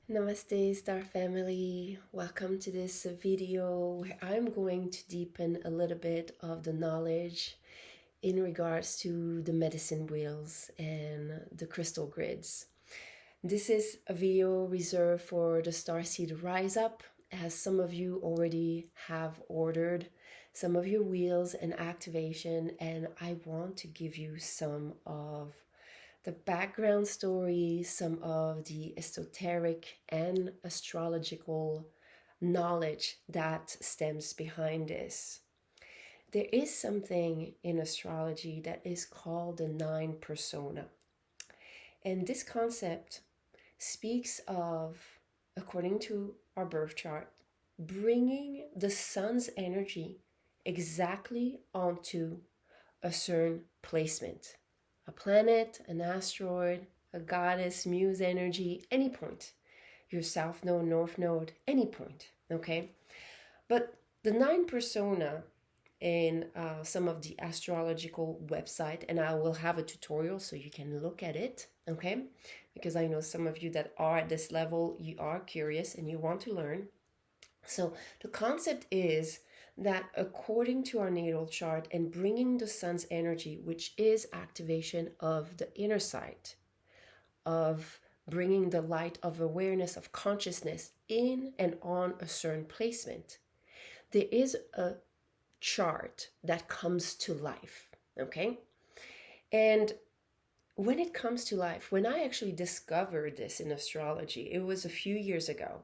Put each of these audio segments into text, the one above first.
Namaste, Star Family. Welcome to this video where I'm going to deepen a little bit of the knowledge in regards to the medicine wheels and the crystal grids. This is a video reserved for the Starseed Rise Up, as some of you already have ordered some of your wheels and activation, and I want to give you some of the background story, some of the esoteric and astrological knowledge that stems behind this. There is something in astrology that is called the nine persona. And this concept speaks of, according to our birth chart, bringing the sun's energy exactly onto a certain placement. A planet, an asteroid, a goddess, muse energy, any point. Your south node, north node, any point, okay? But the nine persona in some of the astrological website, and I will have a tutorial so you can look at it, okay? Because I know some of you that are at this level, you are curious and you want to learn. So the concept is that according to our natal chart and bringing the sun's energy, which is activation of the inner sight, of bringing the light of awareness, of consciousness in and on a certain placement, there is a chart that comes to life, okay? And when it comes to life, when I actually discovered this in astrology, it was a few years ago,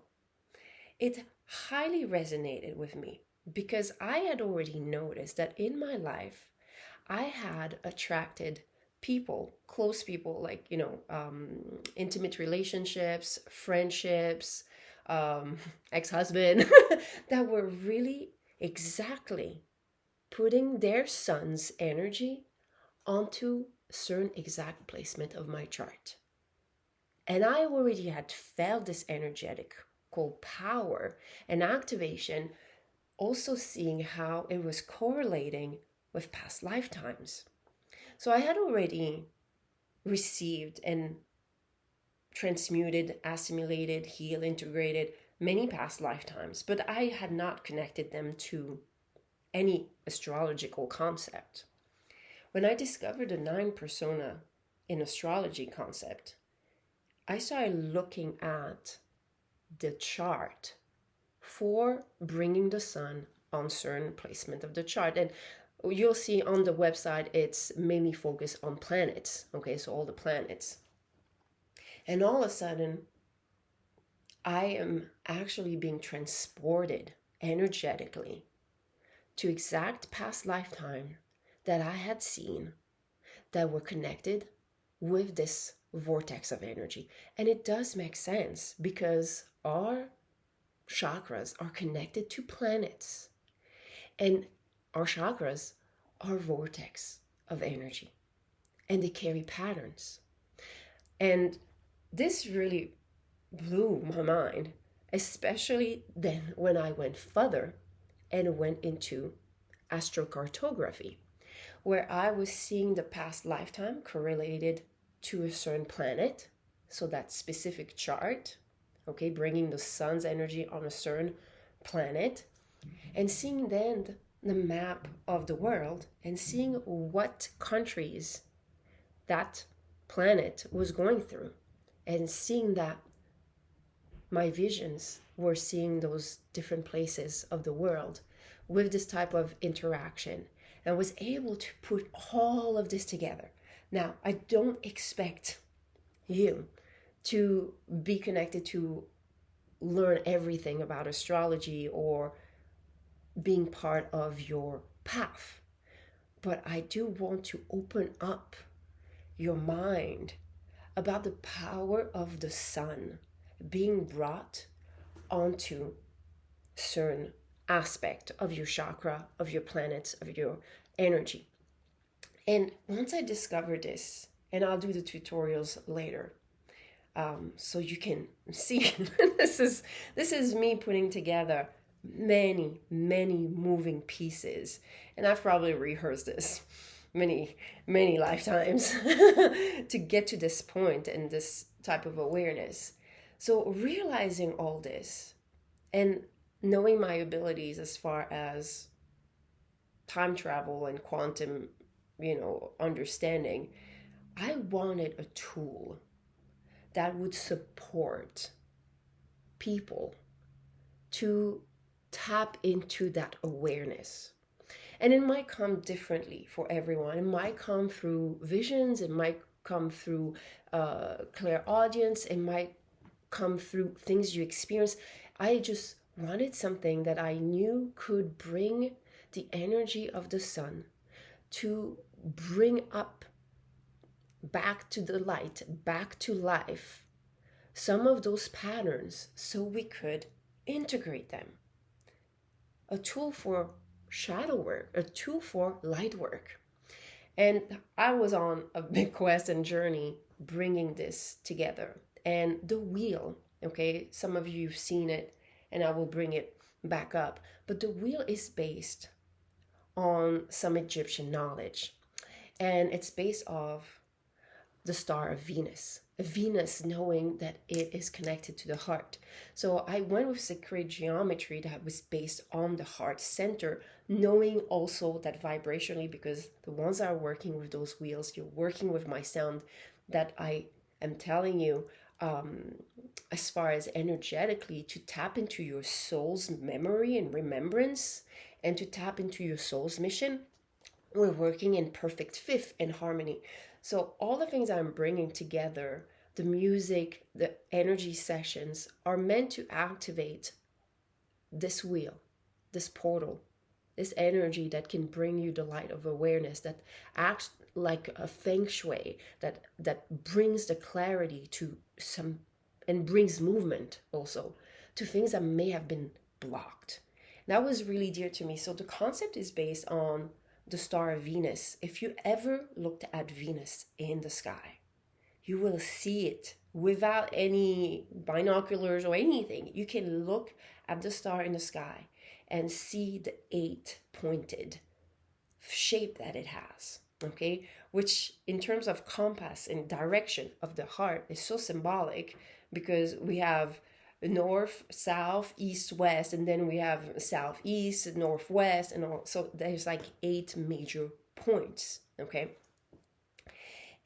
it highly resonated with me because I had already noticed that in my life, I had attracted people, close people, like, intimate relationships, friendships, ex-husband, that were really exactly putting their sun's energy onto a certain exact placement of my chart. And I already had felt this energetic called power and activation, also seeing how it was correlating with past lifetimes. So I had already received and transmuted, assimilated, healed, integrated many past lifetimes, but I had not connected them to any astrological concept. When I discovered the nine persona in astrology concept, I started looking at the chart for bringing the sun on certain placement of the chart. And you'll see on the website, it's mainly focused on planets. Okay, so all the planets. And all of a sudden, I am actually being transported energetically to exact past lifetime that I had seen that were connected with this vortex of energy. And it does make sense because our chakras are connected to planets, and our chakras are vortex of energy, and they carry patterns. And this really blew my mind, especially then when I went further and went into astrocartography, where I was seeing the past lifetime correlated to a certain planet, so that specific chart, okay, bringing the sun's energy on a certain planet, and seeing then the map of the world and seeing what countries that planet was going through, and seeing that my visions were seeing those different places of the world with this type of interaction, and was able to put all of this together. Now, I don't expect you to be connected to learn everything about astrology or being part of your path, but I do want to open up your mind about the power of the sun being brought onto certain aspect of your chakra, of your planets, of your energy. And once I discovered this, and I'll do the tutorials later, so you can see this is me putting together many moving pieces, and I've probably rehearsed this many lifetimes to get to this point and this type of awareness. So realizing all this and knowing my abilities as far as time travel and quantum, understanding, I wanted a tool that would support people to tap into that awareness. And it might come differently for everyone. It might come through visions, it might come through clairaudience, it might come through things you experience. I just wanted something that I knew could bring the energy of the sun to bring up back to the light, back to life, some of those patterns so we could integrate them. A tool for shadow work, a tool for light work. And I was on a big quest and journey bringing this together. And the wheel, okay, some of you have seen it, and I will bring it back up. But the wheel is based on some Egyptian knowledge, and it's based off the star of Venus. Venus, knowing that it is connected to the heart. So I went with sacred geometry that was based on the heart center, knowing also that vibrationally, because the ones that are working with those wheels, you're working with my sound, that I am telling you, as far as energetically, to tap into your soul's memory and remembrance, and to tap into your soul's mission, we're working in perfect fifth and harmony. So all the things I'm bringing together, the music, the energy sessions, are meant to activate this wheel, this portal, this energy that can bring you the light of awareness, that acts like a feng shui, that brings the clarity to some, and brings movement also to things that may have been blocked. That was really dear to me. So the concept is based on the star of Venus. If you ever looked at Venus in the sky, you will see it without any binoculars or anything. You can look at the star in the sky and see the 8 pointed shape that it has, okay? Which in terms of compass and direction of the heart is so symbolic, because we have north, south, east, west, and then we have southeast, northwest, and all. So there's like 8 major points, okay?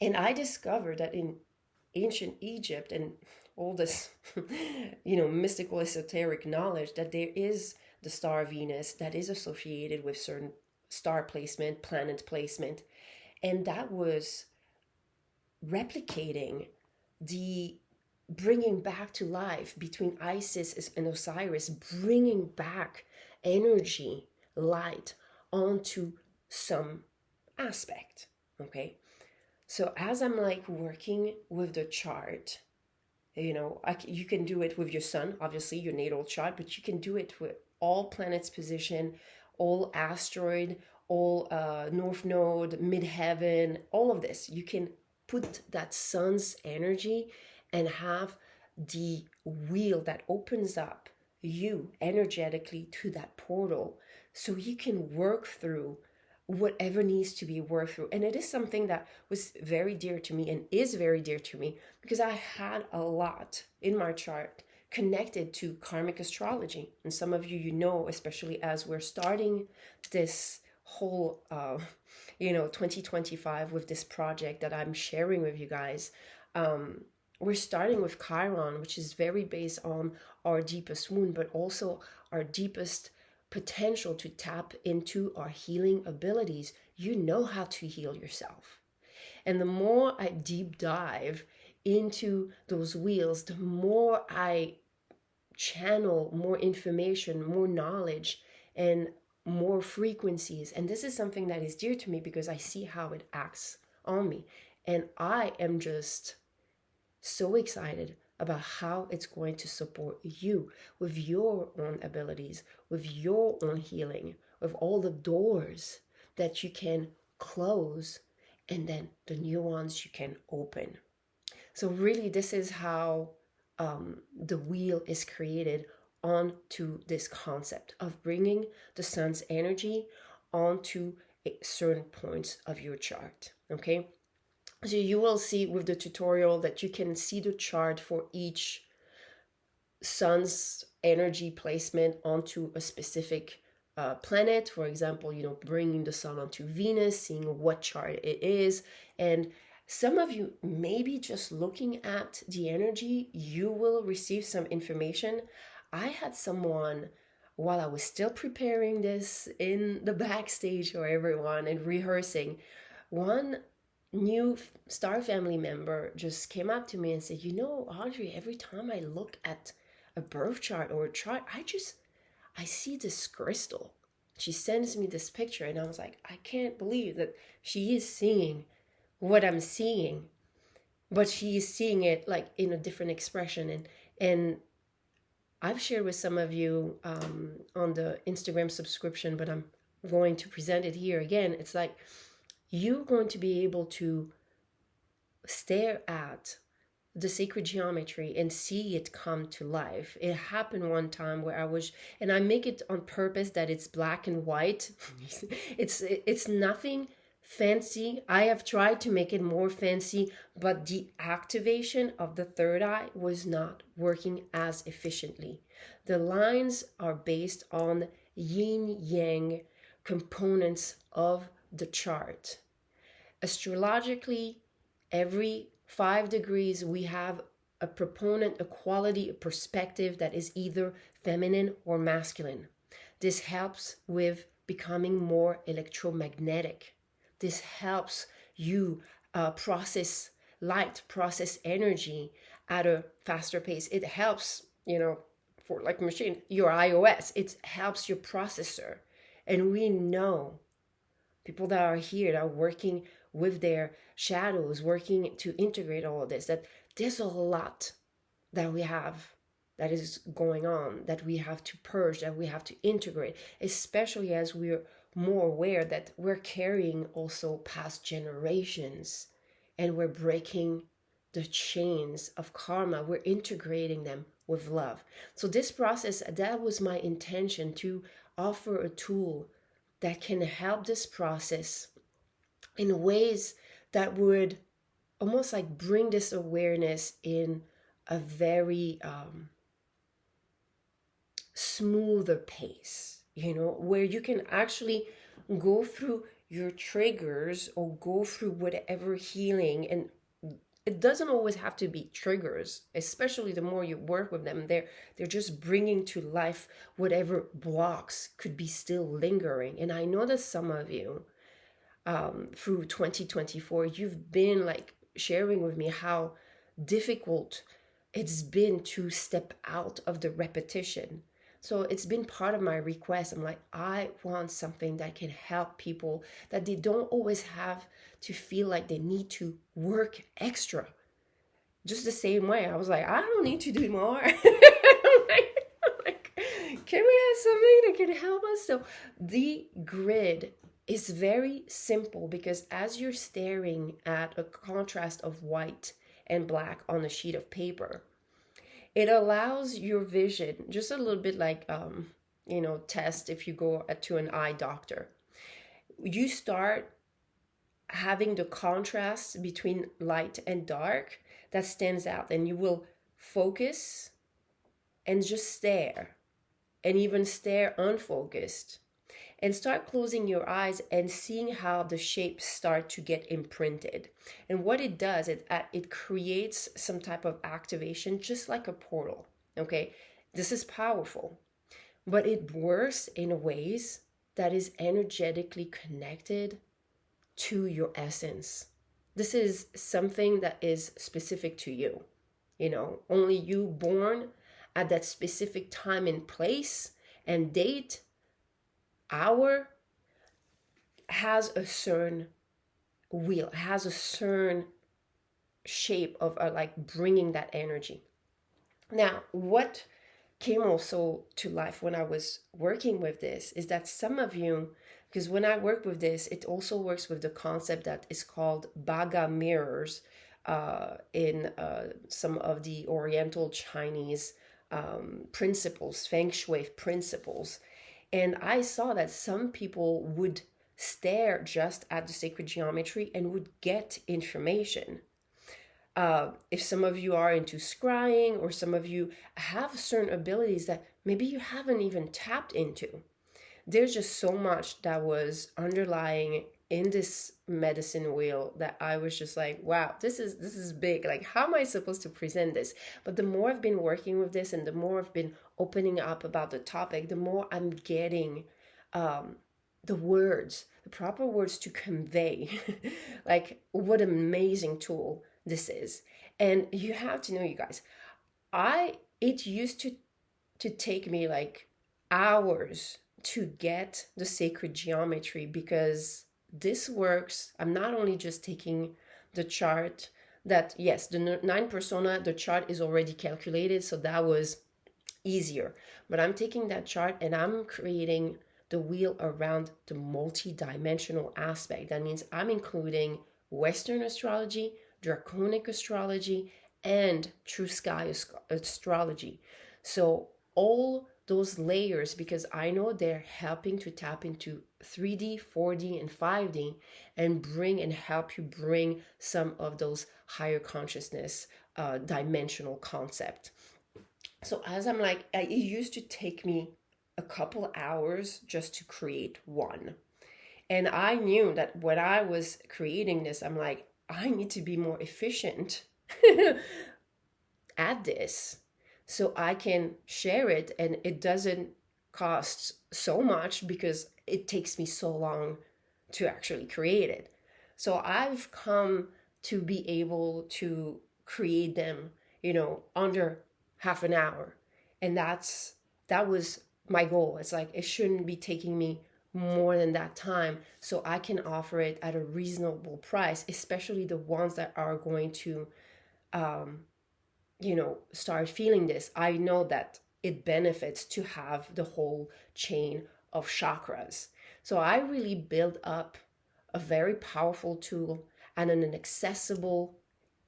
And I discovered that in ancient Egypt and all this, mystical esoteric knowledge, that there is the star Venus that is associated with certain star placement, planet placement, and that was replicating the bringing back to life between Isis and Osiris, bringing back energy, light onto some aspect, okay? So as I'm like working with the chart, you can do it with your sun, obviously your natal chart, but you can do it with all planets position, all asteroid, all north node, midheaven, all of this. You can put that sun's energy and have the wheel that opens up you energetically to that portal, so you can work through whatever needs to be worked through. And it is something that was very dear to me and is very dear to me, because I had a lot in my chart connected to karmic astrology. And some of you, especially as we're starting this whole 2025 with this project that I'm sharing with you guys, we're starting with Chiron, which is very based on our deepest wound, but also our deepest potential to tap into our healing abilities. You know how to heal yourself. And the more I deep dive into those wheels, the more I channel more information, more knowledge, and more frequencies. And this is something that is dear to me because I see how it acts on me. And I am just so excited about how it's going to support you with your own abilities, with your own healing, with all the doors that you can close and then the new ones you can open. So really, this is how the wheel is created onto this concept of bringing the sun's energy onto certain points of your chart, okay? So you will see with the tutorial that you can see the chart for each sun's energy placement onto a specific planet. For example, bringing the sun onto Venus, seeing what chart it is. And some of you, maybe just looking at the energy, you will receive some information. I had someone, while I was still preparing this in the backstage for everyone and rehearsing, one new star family member just came up to me and said, Audrey, every time I look at a birth chart or a chart, I see this crystal. She sends me this picture, and I was like, I can't believe that she is seeing what I'm seeing, but she is seeing it like in a different expression. And I've shared with some of you on the Instagram subscription, but I'm going to present it here again. It's like you're going to be able to stare at the sacred geometry and see it come to life. It happened one time where and I make it on purpose that it's black and white. It's nothing fancy. I have tried to make it more fancy, but the activation of the third eye was not working as efficiently. The lines are based on yin yang components of the chart. Astrologically, every 5 degrees, we have a proponent, a quality, a perspective that is either feminine or masculine. This helps with becoming more electromagnetic. This helps you process light, process energy at a faster pace. It helps, for like machine, your iOS, it helps your processor. And we know people that are here that are working with their shadows, working to integrate all of this, that there's a lot that we have that is going on, that we have to purge, that we have to integrate, especially as we're more aware that we're carrying also past generations and we're breaking the chains of karma. We're integrating them with love. So this process, that was my intention, to offer a tool that can help this process in ways that would almost like bring this awareness in a very smoother pace, where you can actually go through your triggers or go through whatever healing. And it doesn't always have to be triggers, especially the more you work with them. They're just bringing to life whatever blocks could be still lingering. And I know that some of you, through 2024, you've been like sharing with me how difficult it's been to step out of the repetition. So it's been part of my request. I'm like, I want something that can help people, that they don't always have to feel like they need to work extra. Just the same way, I was like, I don't need to do more. like, can we have something that can help us? So the grid is very simple, because as you're staring at a contrast of white and black on a sheet of paper, it allows your vision, just a little bit like, test if you go to an eye doctor. You start having the contrast between light and dark that stands out, and you will focus and just stare, and even stare unfocused, and start closing your eyes and seeing how the shapes start to get imprinted. And what it does, it creates some type of activation, just like a portal. Okay, this is powerful, but it works in ways that is energetically connected to your essence. This is something that is specific to you. Only you, born at that specific time and place and date, hour, has a certain wheel, has a certain shape of like bringing that energy. Now, what came also to life when I was working with this is that some of you, because when I work with this, it also works with the concept that is called Baga mirrors in some of the Oriental Chinese principles, Feng Shui principles. And I saw that some people would stare just at the sacred geometry and would get information. If some of you are into scrying, or some of you have certain abilities that maybe you haven't even tapped into, there's just so much that was underlying in this medicine wheel that I was just like, wow, this is big. Like, how am I supposed to present this? But the more I've been working with this, and the more I've been opening up about the topic, the more I'm getting the words, the proper words to convey like what an amazing tool this is. And you have to know, you guys, it used to take me like hours to get the sacred geometry, because this works. I'm not only just taking the chart that, yes, the 9 persona, the chart is already calculated, so that was easier. But I'm taking that chart and I'm creating the wheel around the multi-dimensional aspect. That means I'm including Western astrology, draconic astrology, and true sky astrology. So all those layers, because I know they're helping to tap into 3D, 4D, and 5D, and bring and help you bring some of those higher consciousness dimensional concept. So as I'm like, it used to take me a couple hours just to create one. And I knew that when I was creating this, I'm like, I need to be more efficient at this so I can share it and it doesn't cost so much, because it takes me so long to actually create it. So I've come to be able to create them, under half an hour. And that was my goal. It's like, it shouldn't be taking me more than that time, so I can offer it at a reasonable price, especially the ones that are going to start feeling this. I know that it benefits to have the whole chain of chakras. So I really build up a very powerful tool and an accessible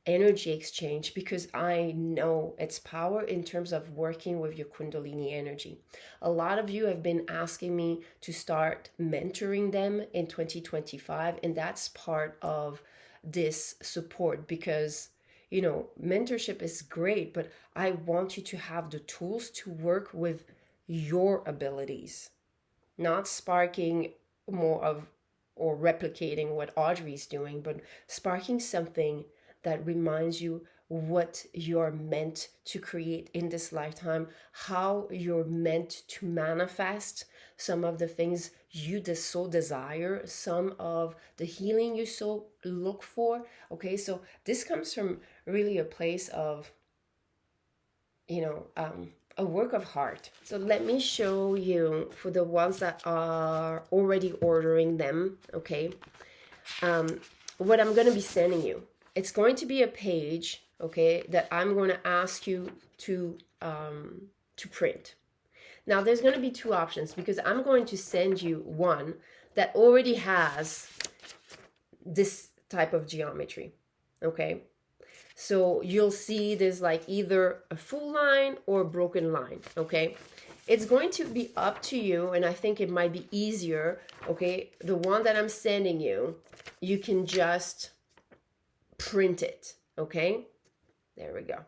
energy exchange, because I know its power in terms of working with your Kundalini energy. A lot of you have been asking me to start mentoring them in 2025, and that's part of this support, because mentorship is great, but I want you to have the tools to work with your abilities, not sparking more of or replicating what Audrey's doing, but sparking something that reminds you what you're meant to create in this lifetime, how you're meant to manifest some of the things you so desire, some of the healing you so look for. Okay, so this comes from really a place of, a work of heart. So let me show you, for the ones that are already ordering them, okay, what I'm going to be sending you. It's going to be a page, okay, that I'm going to ask you to print. Now, there's going to be two options, because I'm going to send you one that already has this type of geometry, okay? So you'll see there's like either a full line or a broken line, okay? It's going to be up to you, and I think it might be easier, okay? The one that I'm sending you, you can just print it, okay? There we go.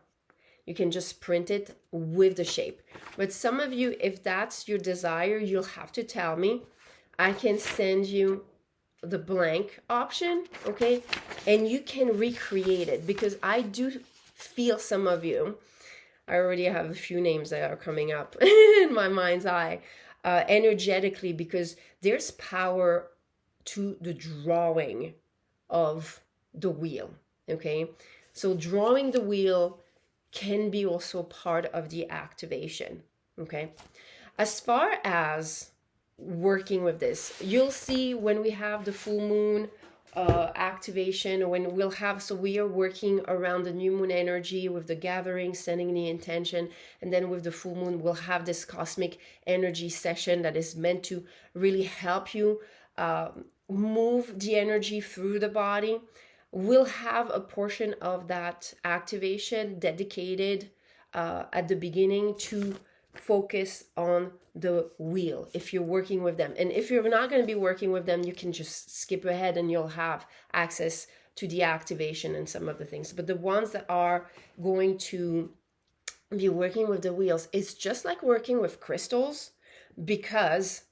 You can just print it with the shape. But some of you, if that's your desire, you'll have to tell me. I can send you the blank option, okay? And you can recreate it, because I do feel some of you, I already have a few names that are coming up in my mind's eye, energetically, because there's power to the drawing of the wheel, okay? So drawing the wheel can be also part of the activation, okay? As far as working with this, you'll see when we have the full moon activation, when we'll have, so we are working around the new moon energy with the gathering, setting the intention, and then with the full moon, we'll have this cosmic energy session that is meant to really help you move the energy through the body. We'll have a portion of that activation dedicated at the beginning to focus on the wheel if you're working with them. And if you're not going to be working with them, you can just skip ahead and you'll have access to the activation and some of the things. But the ones that are going to be working with the wheels, it's just like working with crystals, because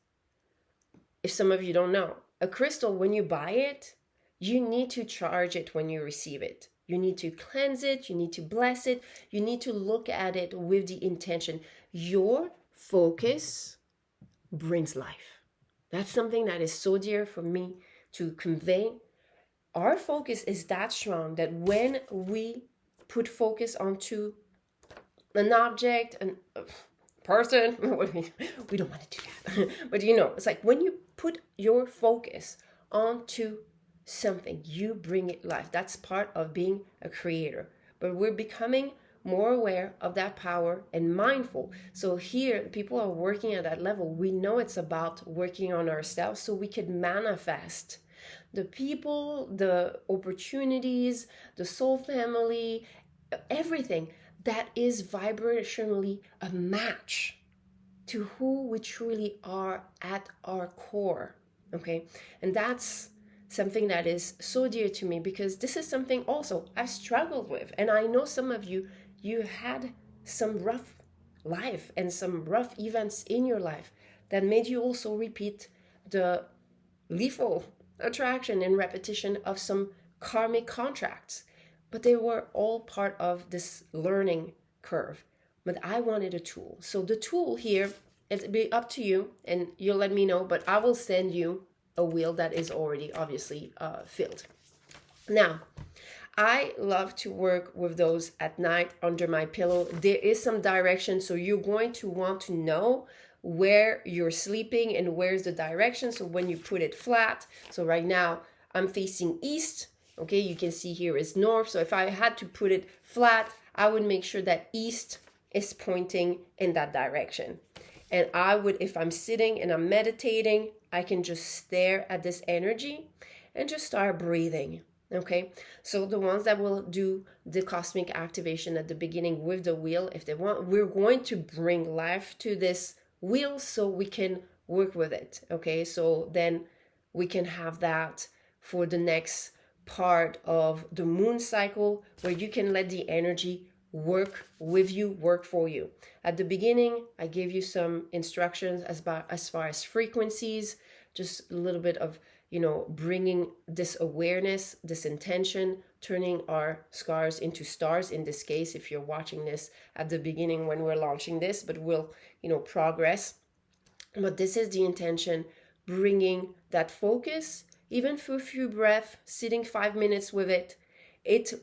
if some of you don't know, a crystal, when you buy it, you need to charge it when you receive it. You need to cleanse it, you need to bless it, you need to look at it with the intention. Your focus brings life. That's something that is so dear for me to convey. Our focus is that strong that when we put focus onto an object, a person, we don't want to do that. But it's like when you put your focus onto something, you bring it life. That's part of being a creator. But we're becoming more aware of that power and mindful. So here, people are working at that level. We know it's about working on ourselves so we can manifest the people, the opportunities, the soul family, everything that is vibrationally a match to who we truly are at our core. Okay? And that's something that is so dear to me, because this is something also I've struggled with. And I know some of you had some rough life and some rough events in your life that made you also repeat the lethal attraction and repetition of some karmic contracts. But they were all part of this learning curve. But I wanted a tool. So the tool here, it'll be up to you and you'll let me know, but I will send you a wheel that is already obviously filled. Now, I love to work with those at night under my pillow. There is some direction, so you're going to want to know where you're sleeping and where's the direction. So when you put it flat, so right now I'm facing east, okay, you can see here is north. So if I had to put it flat, I would make sure that east is pointing in that direction. And I would, if I'm sitting and I'm meditating, I can just stare at this energy and just start breathing. Okay, so the ones that will do the cosmic activation at the beginning with the wheel, if they want, we're going to bring life to this wheel so we can work with it. Okay, so then we can have that for the next part of the moon cycle, where you can let the energy work with you, work for you. At the beginning, I gave you some instructions as far as frequencies, just a little bit of bringing this awareness, this intention, turning our scars into stars in this case, if you're watching this at the beginning when we're launching this, but we'll, progress. But this is the intention, bringing that focus, even for a few breaths, sitting 5 minutes with it,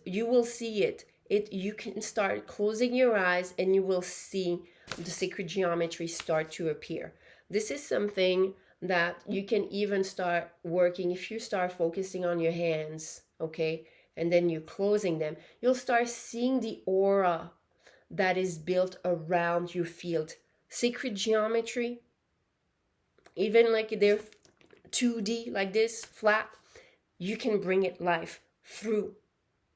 you will see it. You can start closing your eyes and you will see the sacred geometry start to appear. This is something that you can even start working if you start focusing on your hands, okay? And then you're closing them. You'll start seeing the aura that is built around your field. Sacred geometry, even like they're 2D like this, flat, you can bring it life through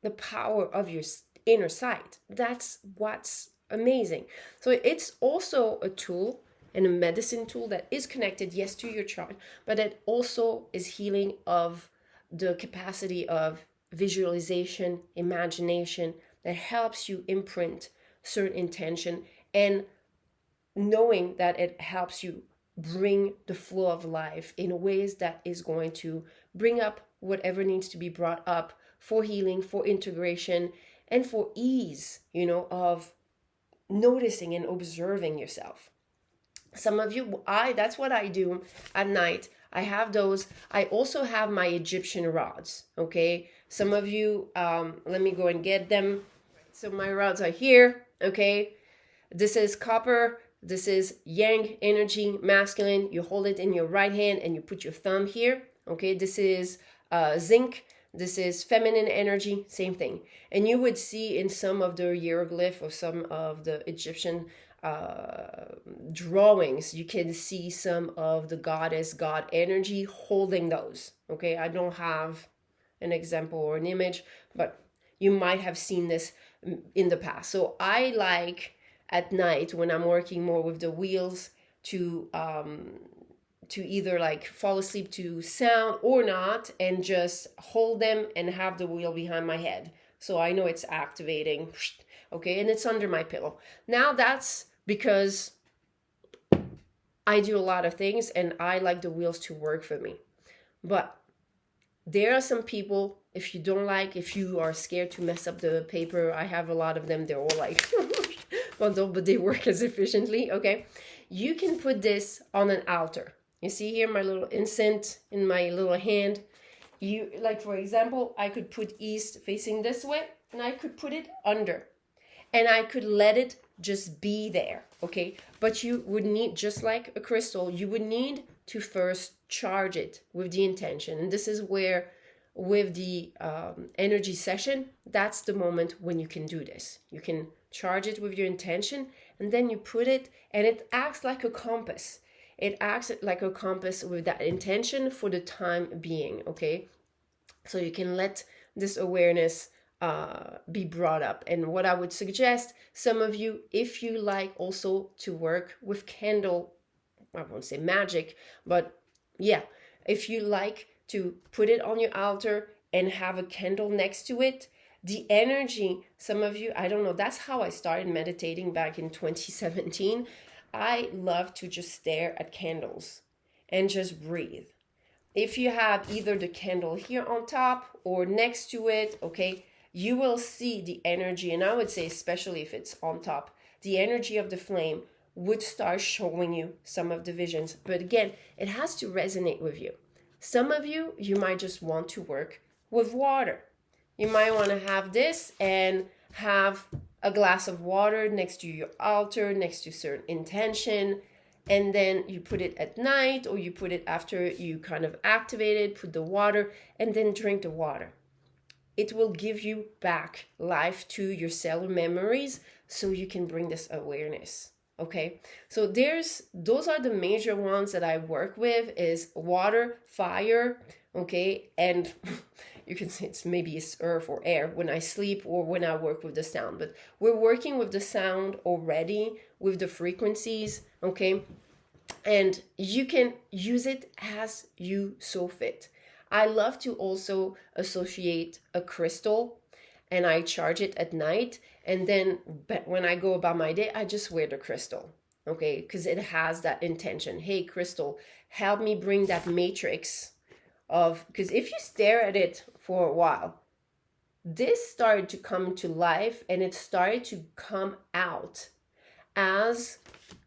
the power of your inner sight. That's what's amazing. So it's also a tool and a medicine tool that is connected, yes, to your chart, but it also is healing of the capacity of visualization, imagination, that helps you imprint certain intention, and knowing that it helps you bring the flow of life in ways that is going to bring up whatever needs to be brought up for healing, for integration, and for ease, of noticing and observing yourself. Some of you, that's what I do at night. I have those. I also have my Egyptian rods, okay? Some of you, let me go and get them. So my rods are here, okay? This is copper. This is yang energy, masculine. You hold it in your right hand and you put your thumb here, okay? This is zinc. This is feminine energy, same thing. And you would see in some of the hieroglyph or some of the Egyptian drawings, you can see some of the goddess, god energy holding those. Okay, I don't have an example or an image, but you might have seen this in the past. So I like at night when I'm working more with the wheels to to either like fall asleep to sound or not, and just hold them and have the wheel behind my head. So I know it's activating. Okay, and it's under my pillow. Now that's because I do a lot of things and I like the wheels to work for me. But there are some people, if you don't like, if you are scared to mess up the paper, I have a lot of them, they're all like, but they work as efficiently, okay? You can put this on an altar. You see here my little incense in my little hand. You, like for example, I could put east facing this way, and I could put it under. And I could let it just be there, okay? But you would need, just like a crystal, you would need to first charge it with the intention. And this is where, with the energy session, that's the moment when you can do this. You can charge it with your intention, and then you put it, and it acts like a compass. It acts like a compass with that intention for the time being, okay? So you can let this awareness be brought up. And what I would suggest, some of you, if you like also to work with candle, I won't say magic, but yeah, if you like to put it on your altar and have a candle next to it, the energy, some of you, I don't know, that's how I started meditating back in 2017. I love to just stare at candles and just breathe. If you have either the candle here on top or next to it, okay, you will see the energy. And I would say, especially if it's on top, the energy of the flame would start showing you some of the visions. But again, it has to resonate with you. Some of you, you might just want to work with water. You might want to have this and have a glass of water next to your altar, next to certain intention, and then you put it at night, or you put it after you kind of activate it, put the water, and then drink the water. It will give you back life to your cellular memories, so you can bring this awareness. Okay, so those are the major ones that I work with, is water, fire, okay, and you can say it's earth or air when I sleep or when I work with the sound. But we're working with the sound already, with the frequencies, okay, and you can use it as you so fit. I love to also associate a crystal, and I charge it at night, and then when I go about my day, I just wear the crystal, okay, because it has that intention. Hey, crystal, help me bring that matrix of, because if you stare at it for a while, this started to come to life, and it started to come out as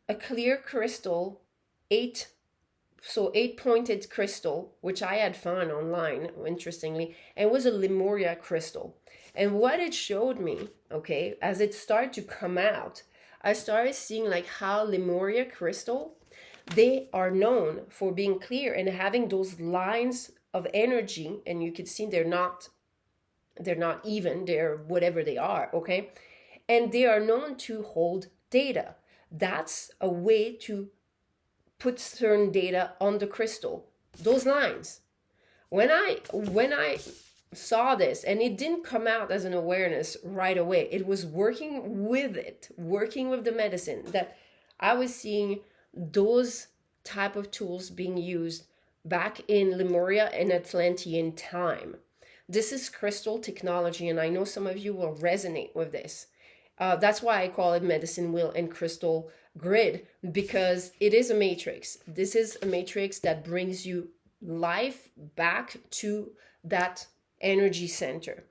a clear crystal, eight pointed crystal, which I had found online, interestingly, and it was a Lemuria crystal. And what it showed me, okay, as it started to come out, I started seeing like how Lemuria crystal, they are known for being clear and having those lines of energy, and you can see they're not even, they're whatever they are, okay? And they are known to hold data. That's a way to put certain data on the crystal, those lines. When I saw this, and it didn't come out as an awareness right away, it was working with the medicine, that I was seeing those type of tools being used back in Lemuria and Atlantean time. This is crystal technology, and I know some of you will resonate with this. That's why I call it medicine wheel and crystal grid, because it is a matrix. This is a matrix that brings you life back to that energy center.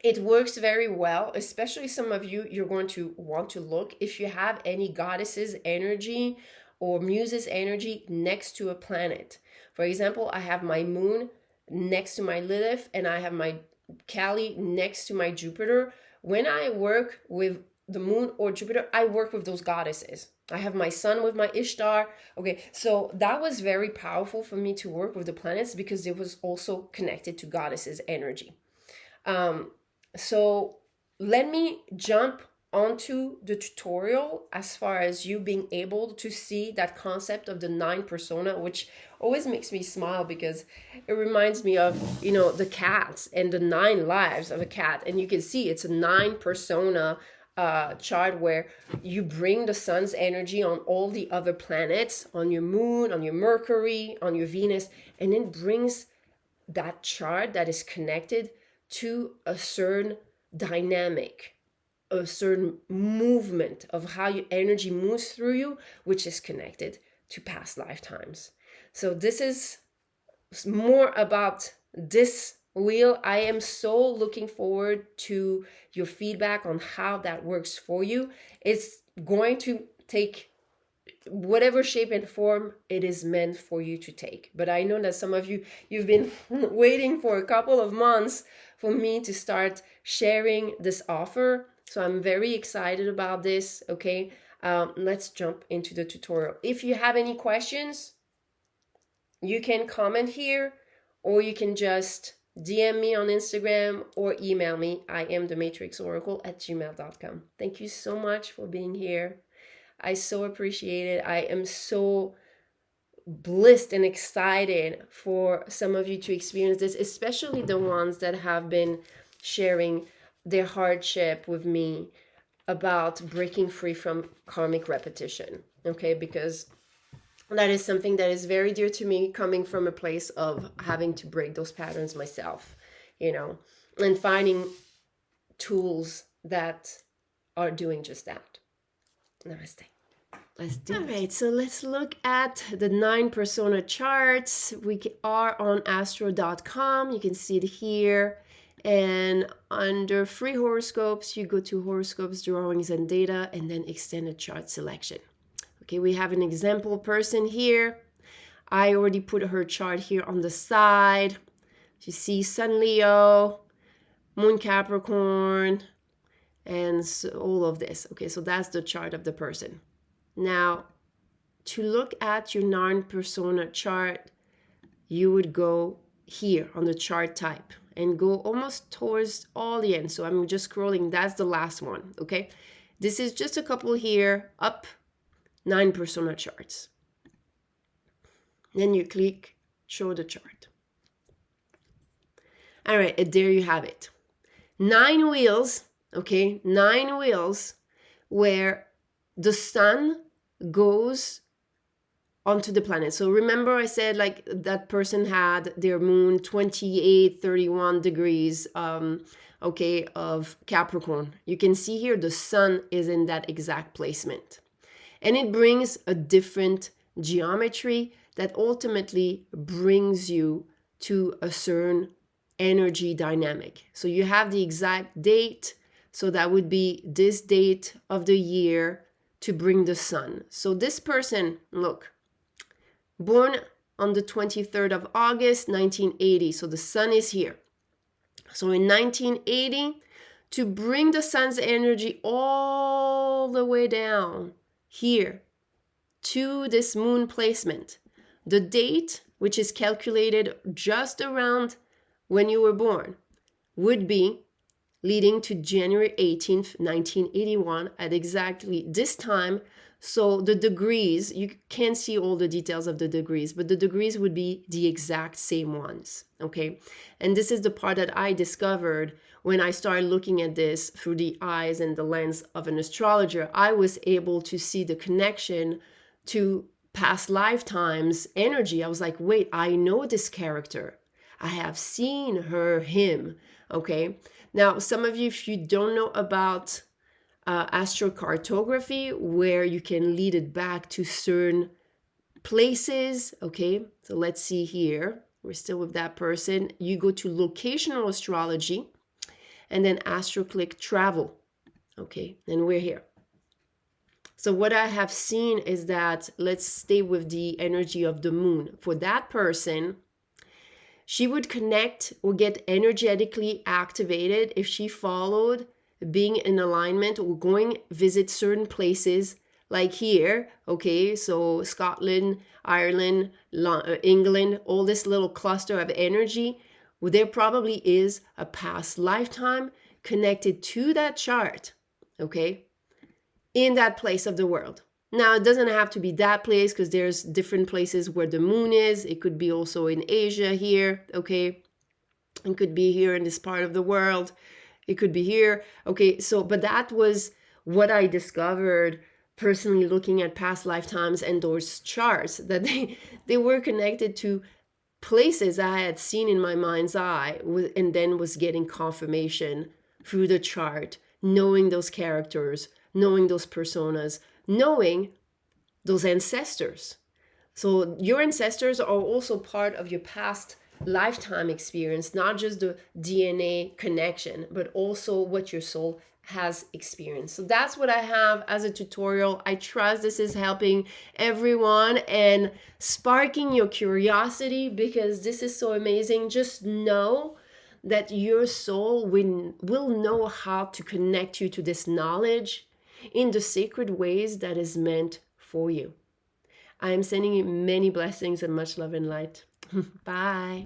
It works very well, especially some of you, you're going to want to look if you have any goddesses energy or muses energy next to a planet. For example, I have my moon next to my Lilith, and I have my Kali next to my Jupiter. When I work with the moon or Jupiter, I work with those goddesses. I have my sun with my Ishtar. Okay, so that was very powerful for me to work with the planets, because it was also connected to goddesses energy. So let me jump onto the tutorial as far as you being able to see that concept of the 9 persona, which always makes me smile, because it reminds me of, the cats and the 9 lives of a cat. And you can see it's a 9 persona chart where you bring the sun's energy on all the other planets, on your moon, on your Mercury, on your Venus, and it brings that chart that is connected to a certain dynamic, a certain movement of how your energy moves through you, which is connected to past lifetimes. So this is more about this wheel. I am so looking forward to your feedback on how that works for you. It's going to take whatever shape and form it is meant for you to take. But I know that some of you've been waiting for a couple of months for me to start sharing this offer. So I'm very excited about this. Okay, let's jump into the tutorial. If you have any questions, you can comment here, or you can just DM me on Instagram or email me. I am thematrixoracle@gmail.com. Thank you so much for being here. I so appreciate it. I am so blessed and excited for some of you to experience this, especially the ones that have been sharing their hardship with me about breaking free from karmic repetition. Okay, because that is something that is very dear to me, coming from a place of having to break those patterns myself, and finding tools that are doing just that. Namaste. Let's do it. All right, so let's look at the 9 persona charts. We are on astro.com. You can see it here. And under free horoscopes, you go to horoscopes, drawings, and data, and then extended chart selection. Okay, we have an example person here. I already put her chart here on the side. You see Sun Leo, Moon Capricorn, and so all of this. Okay, so that's the chart of the person. Now, to look at your 9 persona chart, you would go here on the chart type and go almost towards all the end. So I'm just scrolling. That's the last one. Okay, this is just a couple here, up 9 persona charts. Then you click show the chart. All right, and there you have it. 9 wheels, okay? 9 wheels where the sun goes onto the planet. So remember I said like that person had their moon 28, 31 degrees, okay, of Capricorn. You can see here the sun is in that exact placement. And it brings a different geometry that ultimately brings you to a certain energy dynamic. So you have the exact date. So that would be this date of the year to bring the sun. So this person, look, born on the 23rd of August, 1980. So the sun is here. So in 1980, to bring the sun's energy all the way down here to this moon placement, the date, which is calculated just around when you were born, would be leading to January 18th, 1981 at exactly this time. So the degrees, you can't see all the details of the degrees, but the degrees would be the exact same ones, okay? And this is the part that I discovered when I started looking at this through the eyes and the lens of an astrologer. I was able to see the connection to past lifetimes energy. I was like, wait, I know this character. I have seen him, okay? Now, some of you, if you don't know about astrocartography, where you can lead it back to certain places, okay? So let's see here. We're still with that person. You go to locational astrology and then AstroClick travel, okay? And we're here. So what I have seen is that, let's stay with the energy of the moon. For that person, she would connect or get energetically activated if she followed being in alignment or going visit certain places like here, okay? So Scotland, Ireland, England, all this little cluster of energy, well, there probably is a past lifetime connected to that chart, okay? In that place of the world. Now, it doesn't have to be that place because there's different places where the moon is. It could be also in Asia here, okay? It could be here in this part of the world. It could be here, okay? So, but that was what I discovered personally looking at past lifetimes and those charts, that they were connected to places I had seen in my mind's eye, and then was getting confirmation through the chart, knowing those characters, knowing those personas, knowing those ancestors. So your ancestors are also part of your past lifetime experience, not just the DNA connection, but also what your soul has experienced. So that's what I have as a tutorial. I trust this is helping everyone and sparking your curiosity, because this is so amazing. Just know that your soul will know how to connect you to this knowledge in the sacred ways that is meant for you. I am sending you many blessings and much love and light. Bye.